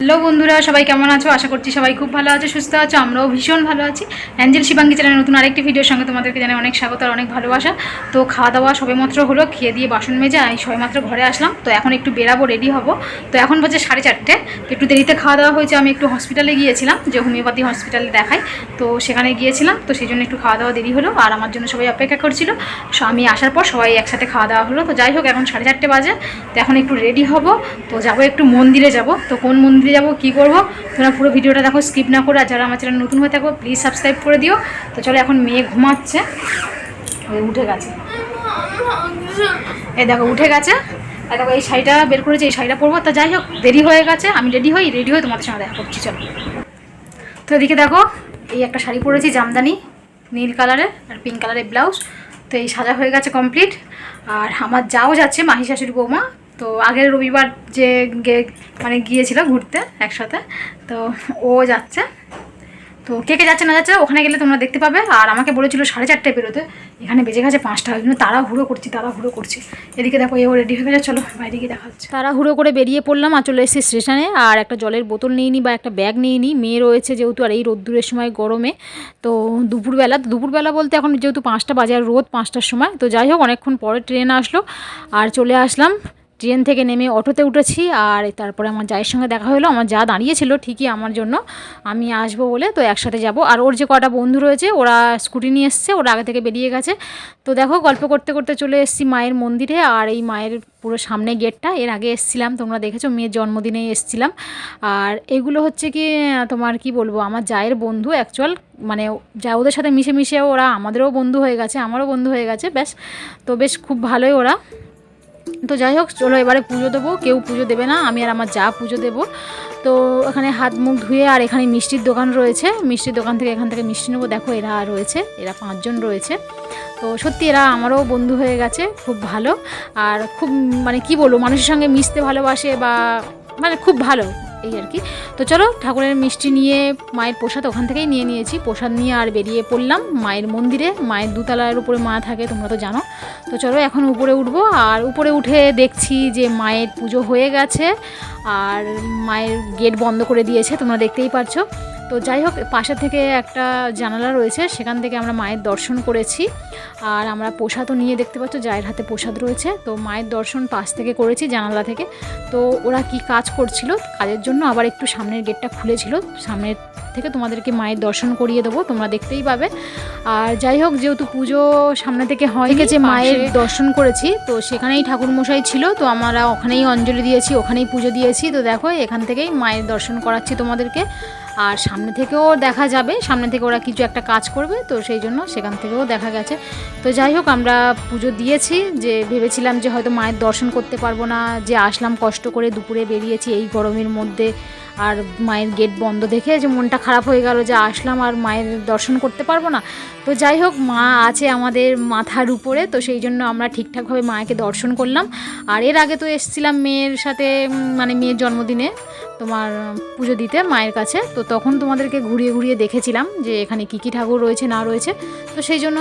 Hello বন্ধুরা, সবাই কেমন আছো? আশা করছি সবাই খুব ভালো আছো, সুস্থ আছো। আমরাও ভীষণ ভালো আছি। অ্যাঞ্জেল শিবাঙ্গী চ্যানেলের নতুন আরেকটি ভিডিওর সঙ্গে তোমাদেরকে জানাই অনেক স্বাগত আর অনেক ভালোবাসা। তো খাওয়া দাওয়া সবেমাত্র হলো, খেয়ে দিয়ে বাসন মেজে আমি সবেমাত্র ঘরে আসলাম। তো এখন একটু বেরাবো, রেডি হব। তো এখন বাজে 4:30, একটু দেরিতে খাওয়া দাওয়া হয়েছে। আমি একটু হসপিটালে গিয়েছিলাম, যে হোমিওপ্যাথি হসপিটালে দেখাই, তো সেখানে গিয়েছিলাম। তো সেই জন্য একটু খাওয়া দাওয়া দেরি হলো, আর আমার জন্য সবাই অপেক্ষা করছিল। আমি আসার পর সবাই একসাথে খাওয়া দাওয়া হলো। তো যাই হোক, এখন 4:30 বাজে। তো এখন একটু রেডি হব, তো যাবো একটু মন্দিরে যাব। তো কোন মন্দিরে যাব, কী করবো, তোমরা পুরো ভিডিওটা দেখো, স্কিপ না করে। আর যারা আমার চ্যানেল নতুন হয়ে থাকো প্লিজ সাবস্ক্রাইব করে দিও। তো চলো, এখন মেয়ে ঘুমাচ্ছে, উঠে গেছে, এই দেখো উঠে গেছে। আর দেখো এই শাড়িটা বের করেছে, এই শাড়িটা পরবো। তো যাই হোক, দেরি হয়ে গেছে, আমি রেডি হয়ে তোমাদের সঙ্গে দেখা করছি। চলো, তো এদিকে দেখো, এই একটা শাড়ি পরেছি জামদানি নীল কালারের আর পিঙ্ক কালারের ব্লাউজ। তো এই সাজা হয়ে গেছে কমপ্লিট। আর আমার যাও যাচ্ছে, মাহি শাশুড়ি বৌমা। তো আগের রবিবার যে গিয়েছিল ঘুরতে একসাথে, তো ও যাচ্ছে। তো কে কে যাচ্ছে না যাচ্ছে ওখানে গেলে তোমরা দেখতে পাবে। আর আমাকে বলেছিল 4:30 বেরোতে, এখানে বেজে গেছে 5টা। ওই জন্য তাড়াহুড়ো করছি। এদিকে দেখো এও রেডি হয়ে গেছে, চলো বাইরে গিয়ে দেখা হচ্ছে। তাড়াহুড়ো করে বেরিয়ে পড়লাম আর চলে এসেছি স্টেশনে। আর একটা জলের বোতল নিয়ে নিই বা একটা ব্যাগ নিয়ে নিই, মেয়ে রয়েছে যেহেতু, আর এই রোদ্দুরের সময় গরমে। তো দুপুরবেলা বলতে এখন যেহেতু 5টা বাজে, আর রোদ 5টার সময়। তো যাই হোক, অনেকক্ষণ পরে ট্রেন আসলো আর চলে আসলাম। ট্রেন থেকে নেমে অটোতে উঠেছি, আর তারপরে আমার জায়ের সঙ্গে দেখা হলো। আমার যা দাঁড়িয়েছিল ঠিকই আমার জন্য, আমি আসবো বলে। তো একসাথে যাব। আর ওর যে কটা বন্ধু রয়েছে, ওরা স্কুটি নিয়ে এসছে, ওরা আগে থেকে বেরিয়ে গেছে। তো দেখো, গল্প করতে করতে চলে এসেছি মায়ের মন্দিরে। আর এই মায়ের পুরো সামনে গেটটা, এর আগে এসেছিলাম, তোমরা দেখেছো, মেয়ের জন্মদিনেই এসেছিলাম। আর এগুলো হচ্ছে কি, তোমার কি বলবো, আমার জায়ের বন্ধু অ্যাকচুয়াল, যা ওদের সাথে মিশে মিশে ওরা আমাদেরও বন্ধু হয়ে গেছে, আমারও বন্ধু হয়ে গেছে ব্যাস। তো বেশ খুব ভালোই ওরা। তো যাই হোক, চলো এবারে পুজো দেবো। কেউ পুজো দেবে না, আমি আর আমার যা পুজো দেবো। তো এখানে হাত মুখ ধুয়ে, আর এখানে মিষ্টির দোকান রয়েছে, মিষ্টির দোকান থেকে এখান থেকে মিষ্টি নেবো। দেখো এরা রয়েছে, এরা 5 জন রয়েছে। তো সত্যি এরা আমারও বন্ধু হয়ে গেছে, খুব ভালো। আর খুব কি বলবো, মানুষের সঙ্গে মিশতে ভালোবাসে, বা খুব ভালো, এই আর কি। তো চলো, ঠাকুরের মিষ্টি নিয়ে, মায়ের প্রসাদ ওখান থেকেই নিয়ে নিয়েছি, প্রসাদ নিয়ে আর বেরিয়ে পড়লাম মায়ের মন্দিরে। মায়ের 2 তলার উপরে মা থাকে, তোমরা তো জানো। তো চলো এখন উপরে উঠবো। আর উপরে উঠে দেখছি যে মায়ের পুজো হয়ে গেছে, আর মায়ের গেট বন্ধ করে দিয়েছে, তোমরা দেখতেই পারছো। তো যাই হোক, পাশে থেকে একটা জানালা রয়েছে, সেখান থেকে আমরা মায়ের দর্শন করেছি। আর আমরা প্রসাদও নিয়ে, দেখতে পাচ্ছ জায়ের হাতে প্রসাদ রয়েছে। তো মায়ের দর্শন পাশ থেকে করেছি, জানালা থেকে। তো ওরা কি কাজ করছিল, কাজের জন্য আবার একটু সামনের গেটটা খুলেছিল, সামনের থেকে তোমাদেরকে মায়ের দর্শন করিয়ে দেবো, তোমরা দেখতেই পাবে। আর যাই হোক, যেহেতু পুজো সামনে থেকে হয়, যে মায়ের দর্শন করেছি, তো সেখানেই ঠাকুরমশাই ছিল। তো আমরা ওখানেই অঞ্জলি দিয়েছি, ওখানেই পুজো দিয়েছি। তো দেখো, এখান থেকেই মায়ের দর্শন করাচ্ছি তোমাদেরকে। আর সামনে থেকেও দেখা যাবে, সামনে থেকে ওরা কিছু একটা কাজ করবে, তো সেই জন্য সেখান থেকেও দেখা গেছে। তো যাই হোক, আমরা পুজো দিয়েছি। যে ভেবেছিলাম যে হয়তো মায়ের দর্শন করতে পারবো না, যে আসলাম কষ্ট করে, দুপুরে বেরিয়েছি এই গরমের মধ্যে, আর মায়ের গেট বন্ধ দেখে যে মনটা খারাপ হয়ে গেল, যে আসলাম আর মায়ের দর্শন করতে পারবো না। তো যাই হোক, মা আছে আমাদের মাথার উপরে, তো সেই জন্য আমরা ঠিকঠাকভাবে মাকে দর্শন করলাম। আর এর আগে তো এসেছিলাম মেয়ের সাথে, মেয়ের জন্মদিনে তোমার পুজো দিতে মায়ের কাছে। তো তখন তোমাদেরকে ঘুরিয়ে ঘুরিয়ে দেখেছিলাম যে এখানে কী কী ঠাকুর রয়েছে না রয়েছে। তো সেই জন্য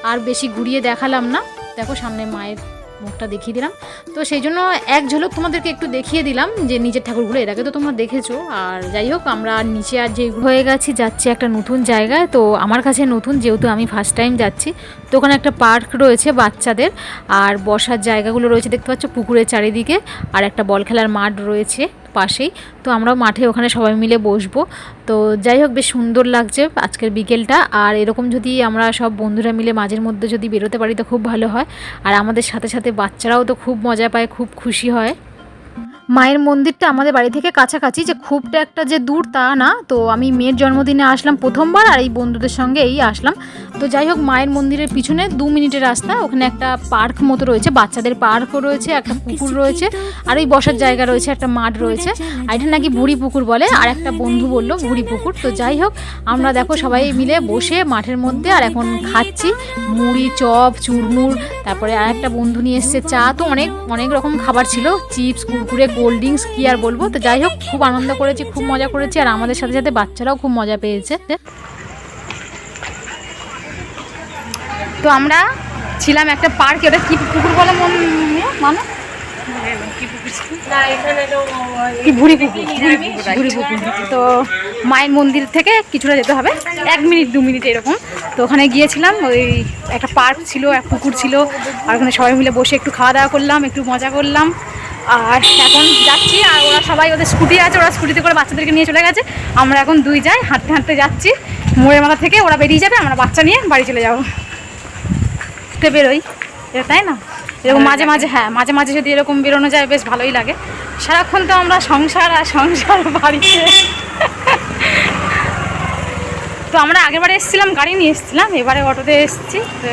আর বেশি ঘুরিয়ে দেখালাম না। দেখো, সামনে মায়ের মুখটা দেখিয়ে দিলাম। তো সেই জন্য এক ঝলক তোমাদেরকে একটু দেখিয়ে দিলাম যে নিজের ঠাকুরগুলো, এর আগে তো তোমরা দেখেছো। আর যাই হোক, আমরা নিচে আর যে হয়ে গেছি, যাচ্ছি একটা নতুন জায়গায়। তো আমার কাছে নতুন, যেহেতু আমি ফার্স্ট টাইম যাচ্ছি। তো ওখানে একটা পার্ক রয়েছে বাচ্চাদের, আর বসার জায়গাগুলো রয়েছে, দেখতে পাচ্ছ পুকুরের চারিদিকে। আর একটা বল খেলার মাঠ রয়েছে পাশেই। তো আমরাও মাঠে ওখানে সবাই মিলে বসবো। তো যাই হোক, বেশ সুন্দর লাগছে আজকের বিকেলটা। আর এরকম যদি আমরা সব বন্ধুরা মিলে মাঝের মধ্যে যদি বেরোতে পারি তো খুব ভালো হয়। আর আমাদের সাথে সাথে বাচ্চারাও তো খুব মজা পায়, খুব খুশি হয়। মায়ের মন্দিরটা আমাদের বাড়ি থেকে কাছাকাছি, যে খুবটা একটা যে দূর তা না। তো আমি মেয়ের জন্মদিনে আসলাম প্রথমবার, আর এই বন্ধুদের সঙ্গে এই আসলাম। তো যাই হোক, মায়ের মন্দিরের পিছনে 2 মিনিটের রাস্তা, ওখানে একটা পার্ক মতো রয়েছে, বাচ্চাদের পার্কও রয়েছে, একটা পুকুর রয়েছে, আর ওই বসার জায়গা রয়েছে, একটা মাঠ রয়েছে। আর এটা নাকি বুড়ি পুকুর বলে, আর একটা বন্ধু বললো বুড়ি পুকুর। তো যাই হোক, আমরা দেখো সবাই মিলে বসে মাঠের মধ্যে, আর এখন খাচ্ছি মুড়ি, চপ, চুরমুর, তারপরে আর একটা বন্ধু নিয়ে এসছে চা। তো অনেক অনেক রকম খাবার ছিল, চিপস, কুরকুরে, কোল্ড ড্রিঙ্কস, কী আর বলবো। তো যাই হোক, খুব আনন্দ করেছি, খুব মজা করেছি। আর আমাদের সাথে সাথে বাচ্চারাও খুব মজা পেয়েছে। তো আমরা ছিলাম একটা পার্কে, ওটা কি পুকুর বলে মানে কি ভুড়ি পুকুর, ভুড়ি পুকুর। তো মায়ের মন্দির থেকে কিছুটা যেতে হবে, 1 মিনিট 2 মিনিট এরকম। তো ওখানে গিয়েছিলাম, ওই একটা পার্ক ছিল, এক পুকুর ছিল, আর ওখানে সবাই মিলে বসে একটু খাওয়া দাওয়া করলাম, একটু মজা করলাম। আর এখন যাচ্ছি, আর ওরা সবাই, ওদের স্কুটি আছে, ওরা স্কুটিতে করে বাচ্চাদেরকে নিয়ে চলে গেছে। আমরা এখন 2 যাই, হাঁটতে হাঁটতে যাচ্ছি মোড়ের মাথা থেকে। ওরা বেরিয়ে যাবে, আমরা বাচ্চা নিয়ে বাড়ি চলে যাবো। তো বেরোই, এটা তাই না? এরকম মাঝে মাঝে, হ্যাঁ মাঝে মাঝে যদি এরকম বেরোনো যায় বেশ ভালোই লাগে। সারাক্ষণ তো আমরা সংসার আর সংসার বাড়িতে। তো আমরা আগেরবারে এসেছিলাম, গাড়ি নিয়ে এসেছিলাম, এবারে অটোতে এসেছি। তো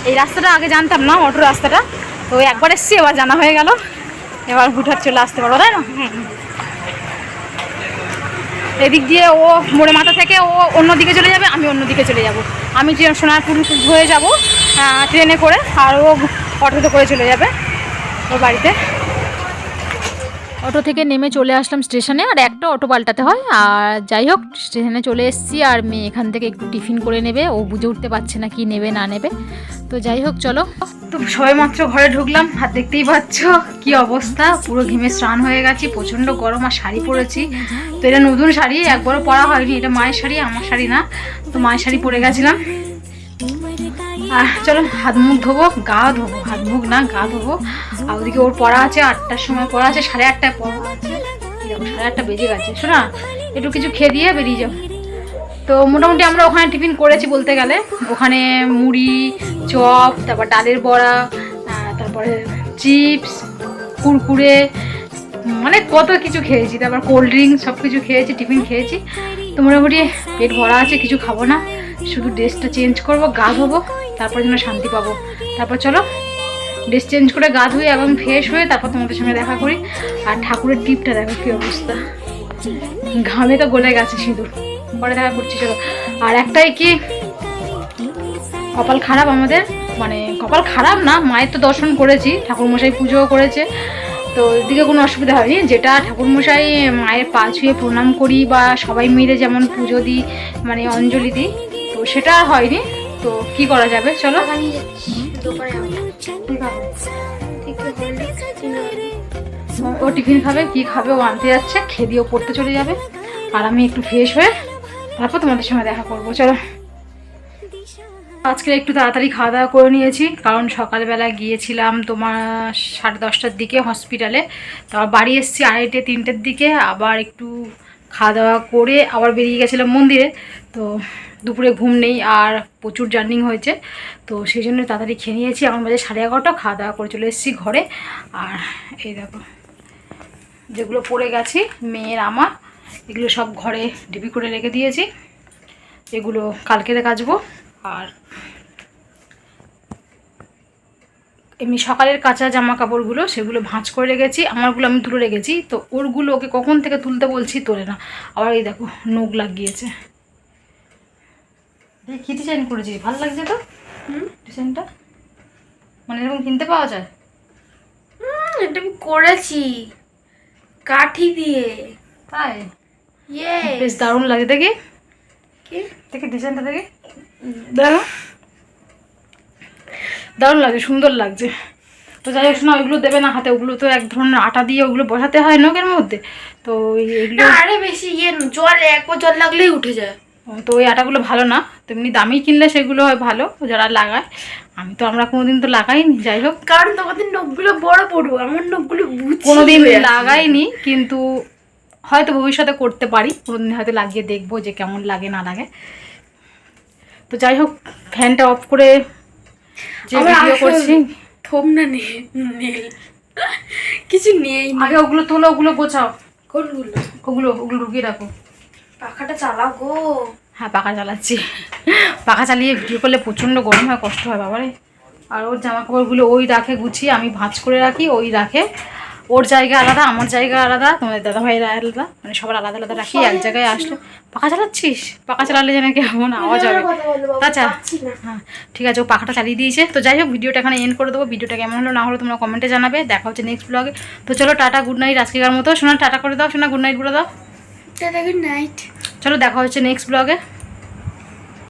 এই রাস্তাটা আগে জানতাম না, অটো রাস্তাটা। তো একবার এসেছি, এবার জানা হয়ে গেল, এবার হুটহাট চলে আসতে পারবো, তাই না? এদিক দিয়ে ও মোড়ে মাথা থেকে ও অন্যদিকে চলে যাবে, আমি অন্যদিকে চলে যাব। আমি সোনারপুর হয়ে যাব ট্রেনে করে, আর ও অটোতে করে চলে যাবে ওর বাড়িতে। অটো থেকে নেমে চলে আসলাম স্টেশনে, আর একটা অটো পাল্টাতে হয়। আর যাই হোক, স্টেশনে চলে এসেছি, আর মেয়ে এখান থেকে একটু টিফিন করে নেবে। ও বুঝে উঠতে পারছে না কি নেবে না নেবে। তো যাই হোক চলো। তো সবাই মাত্র ঘরে ঢুকলাম, আর দেখতেই পাচ্ছ কি অবস্থা, পুরো ঘেমে স্নান হয়ে গেছি, প্রচণ্ড গরম। আর শাড়ি পরেছি, তো এটা নতুন শাড়ি, একবারও পরা হয়নি, এটা মায়ের শাড়ি, আমার শাড়ি না। তো মায়ের শাড়ি পরে গেছিলাম। চলো হাত মুখ ধোবো, গা ধোবো, হাত মুখ না গা ধোবো। আর ওদিকে ওর পড়া আছে, 8টার সময় পড়া আছে, 8:30টায় পড়া আছে। দেখো 8:30 বেজে গেছে। শোনা, একটু কিছু খেয়ে দিয়ে বেরিয়ে যাও। তো মোটামুটি আমরা ওখানে টিফিন করেছি বলতে গেলে। ওখানে মুড়ি, চপ, তারপর ডালের বড়া, তারপরে চিপস, কুরকুরে, মানে কত কিছু খেয়েছি। তারপর কোল্ড ড্রিঙ্কস, সব কিছু খেয়েছি, টিফিন খেয়েছি। তো মোটামুটি পেট ভরা আছে, কিছু খাবো না, শুধু ড্রেসটা চেঞ্জ করবো, গা ধোবো, তারপর যেন শান্তি পাবো। তারপর চলো ড্রেস চেঞ্জ করে গা ধুয়ে একদম ফ্রেশ হয়ে তারপর তোমাদের সঙ্গে দেখা করি। আর ঠাকুরের টিপটা দেখো কী অবস্থা, ঘামে তো গলে গেছে সিঁদুর। পরে দেখা করছি চলো। আর একটাই কি কপাল খারাপ আমাদের, মানে কপাল খারাপ না, মায়ের তো দর্শন করেছি, ঠাকুরমশাই পুজোও করেছে, তো এদিকে কোনো অসুবিধা হয়নি। যেটা ঠাকুরমশাই মায়ের পা ছুঁয়ে প্রণাম করি বা সবাই মিলে যেমন পুজো দিই, মানে অঞ্জলি দিই, তো সেটা আর হয়নি। তো কি করা যাবে, চলো। ও টিফিন খাবে, কি খাবে ও আনতে যাচ্ছে, খেয়ে দিয়ে পড়তে চলে যাবে। আর আমি একটু ফ্রেশ হয়ে তারপর তোমাদের সঙ্গে দেখা করবো, চলো। আজকে একটু তাড়াতাড়ি খাওয়া দাওয়া করে নিয়েছি, কারণ সকালবেলা গিয়েছিলাম তোমার 10:30টার দিকে হসপিটালে। তারপর বাড়ি এসেছি 2:30 3টের দিকে, আবার একটু খাওয়া দাওয়া করে আবার বেরিয়ে গেছিলাম মন্দিরে। তো দুপুরে ঘুম নেই, আর প্রচুর জার্নি হয়েছে, তো সেই জন্য তাড়াতাড়ি খেয়ে নিয়েছি। এখন বাজে 11:30, খাওয়া দাওয়া করে চলে এসেছি ঘরে। আর এই দেখো যেগুলো পড়ে গেছি মেয়ের আমার, এগুলো সব ঘরে ডিবি করে রেখে দিয়েছি, এগুলো কালকে কাচবো। আর এমনি সকালের কাঁচা জামা কাপড়গুলো সেগুলো ভাঁজ করে রেখেছি, আমারগুলো আমি তুলে রেখেছি। তো ওরগুলো ওকে কখন থেকে তুলতে বলছি, তোলে না। আবার এই দেখো নখ লাগিয়েছে। কী ডিজাইন করেছি, ভালো লাগছে তো ডিজাইনটা, মানে এরকম কিনতে পাওয়া যায়। এটা আমি করেছি কাঠি দিয়ে, তাই বেশ দারুণ লাগে। দেখি দেখি ডিজাইনটা, দেখি দেখো, দারুণ লাগছে, সুন্দর লাগছে। তো যাই হোক শোনা, ওইগুলো দেবে না হাতে, ওগুলো তো এক ধরনের আটা দিয়ে ওগুলো বসাতে হয় নখের মধ্যে। তো এগুলো আরে বেশি জল, একবার জল লাগলেই উঠে যায়। তো ওই আটাগুলো ভালো না, তেমনি দামি কিনলে সেগুলো হয় ভালো, যারা লাগায়। আমরা কোনোদিন তো লাগাইনি। যাই হোক, কারণ তোমাদের নখগুলো বড় বড়, আমার নখগুলো কোনোদিন লাগাইনি, কিন্তু হয়তো ভবিষ্যতে করতে পারি, কোনোদিন হয়তো লাগিয়ে দেখবো যে কেমন লাগে না লাগে। তো যাই হোক, ফ্যানটা অফ করে যে ভিডিও করছি, থম না নেল কিছু নেই। আগে ওগুলো তোলো, ওগুলো গোছাও। কোনগুলো? ওগুলো ঢুকিয়ে রাখো। পাখাটা চালাও গো। হ্যাঁ পাখা চালাচ্ছি, পাখা চালিয়ে ভিডিও করলে প্রচণ্ড গরম হয়, কষ্ট হয় বাবারে। আর ওর জামা কাপড়গুলো ওই রাখে গুছিয়ে, আমি ভাঁজ করে রাখি, ওই রাখে। ওর জায়গা আলাদা, আমার জায়গা আলাদা, তোমাদের দাদাভাইয়ের আলাদা, মানে সবার আলাদা আলাদা রাখি। এক জায়গায় আসলে পাখা চালাচ্ছিস, পাখা চালালে যেন কেমন আওয়াজ হবে। আচ্ছা হ্যাঁ ঠিক আছে, ও পাখাটা চালিয়ে দিয়েছে। তো যাই হোক, ভিডিওটা এখানে এন্ড করে দেবো। ভিডিওটা কেমন হলো না হলো তোমরা কমেন্টে জানাবে। দেখা হচ্ছে নেক্সট ব্লগে। তো চলো টাটা, গুড নাইট আজকেকার মতো। শোনা টাটা করে দাও, শোনা গুড নাইট বলে দাও। Tata, good night. চলো দেখা হচ্ছে নেক্সট ব্লগে।